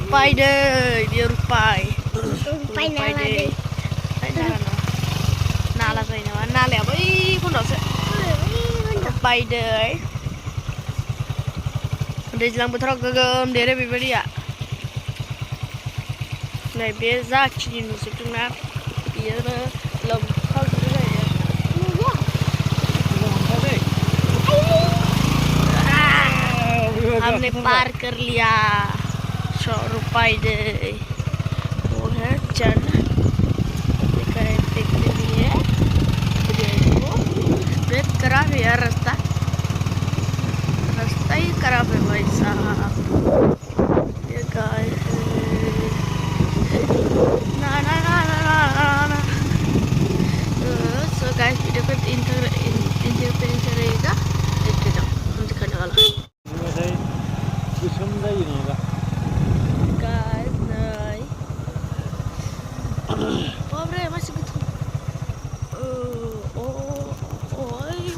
rupai deh, dia rupai. Rupai nala deh. Nala say nào, nala apa? Ih, con đó sẽ rupai deh. Udah jelang betul gagam deh everybody ya. Này bé ra chỉ một số chúng ta bây giờ lồng khâu như này हमने पार कर लिया 100 रुपए दे वो है चल देखने लिए देखो बहुत खराब है यार रास्ता ही खराब है भाई साहब ये गाइस ना so guys video को इंटरप्रेट रहेगा देखते जाओ हम दिखाने वाला guys nay pobre masih betul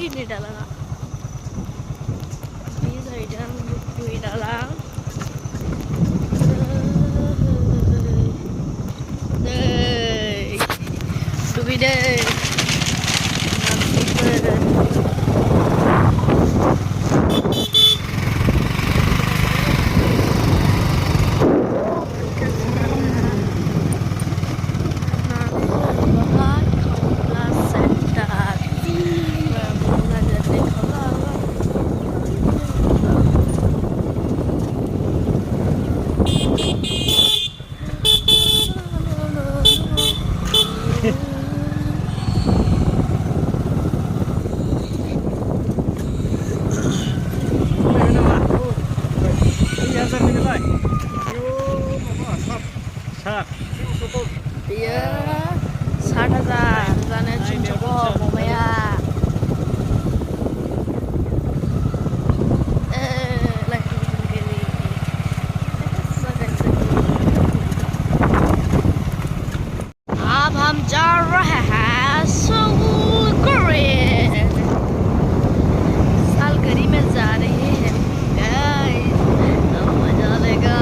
ini dalang ini saya dalam di dalang deh Iya, 60,000 जाने चुनको मोमया अब हम जा रहे हैं सालगरी में जा रहे हैं गाइस मजा लेगा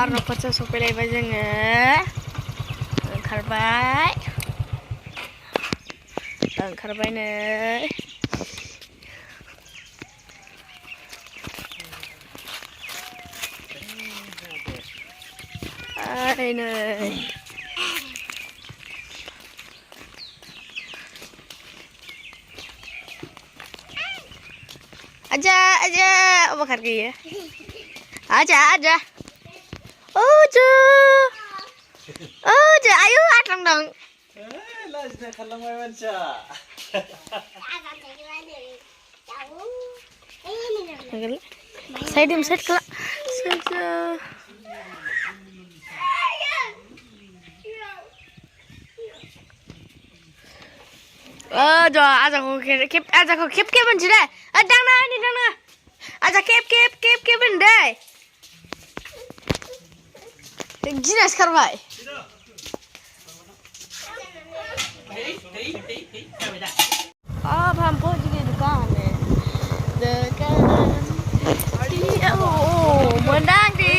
Nopatsa sopelai जोङो ओंखारबाय नै aja apa kargi ya aja ayo atang dong saya diam set kelak saja aja kau kip benda adang na ini dang na aja kip benda जिनास करबाय अब हम पहुंच गए दुकान में मोंदांग दी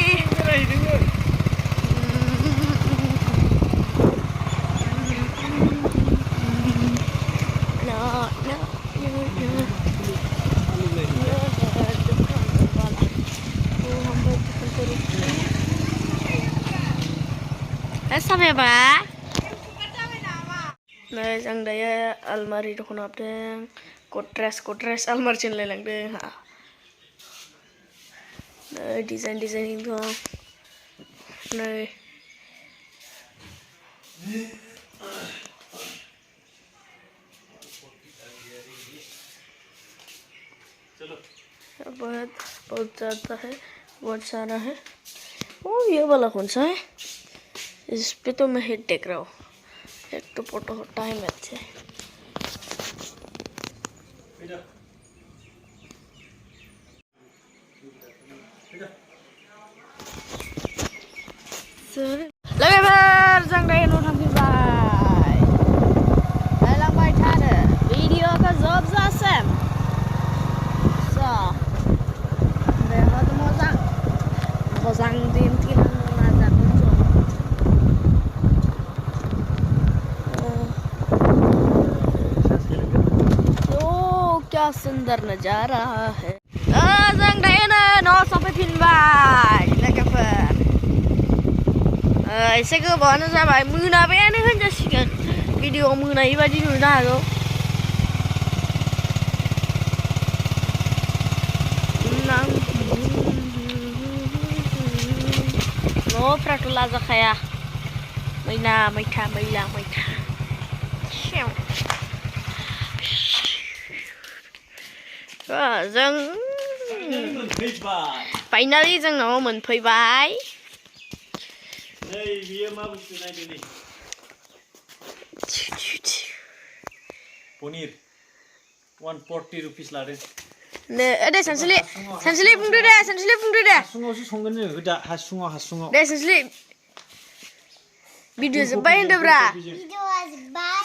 sampai ba? Nah, yang daya almari dukun abdeng, kotres almari jen lelang deng ha. Nah, desain itu, nah. बहुत ज़्यादा है, बहुत सारा है। ओ ये वाला कौन सा है? इस पे तो मैं हिट देख रहा हूँ। एक तो फोटो होता है मैच से। Lagi ber, jang daya nu थांफिनबाय। नायलांबाय थादो, भिडिअखौ जोबजासिम। बेहद मोजां दिन्थिलांनो नाजागोन जों। ओ क्या सुंदर नजारा है। जों दायो न'आव सफैफिनबाय लोगोफोर। एसे गोबावानो जाबाय, मोनाबायानो होनजासिगोन। भिडिअ मोनायै बादि नुनो हागौ। न'फ्राथ' लाजाखाया, मैला मैथा जों फाइनालि जों न'आव मोनफैबाय। नै बियो मा बुस्थु नायदो नै पनिर 140 रुपिस लादों। दे सानसुलि बुंदो दे। हासुङावसो संगोन जों दा हासुङाव दे सानसुलि भिडिअ जोब्बाय होनदोब्रा। भिडिअआ जोब्बाय।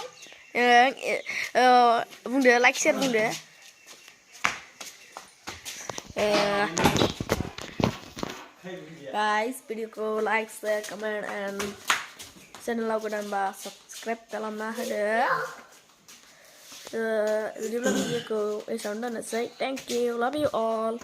बुंदो लाइक शेयार बुंदो। Guys, भिडिअखौ लाइक शेयार कमेन्ट एन्ड चेनेलाव गोदानबा साबस्क्राइब खालामना होदो। बिदिब्ला भिडिअखौ एसेयावनो दोननोसै। थेंक इउ, लाभ इउ अल।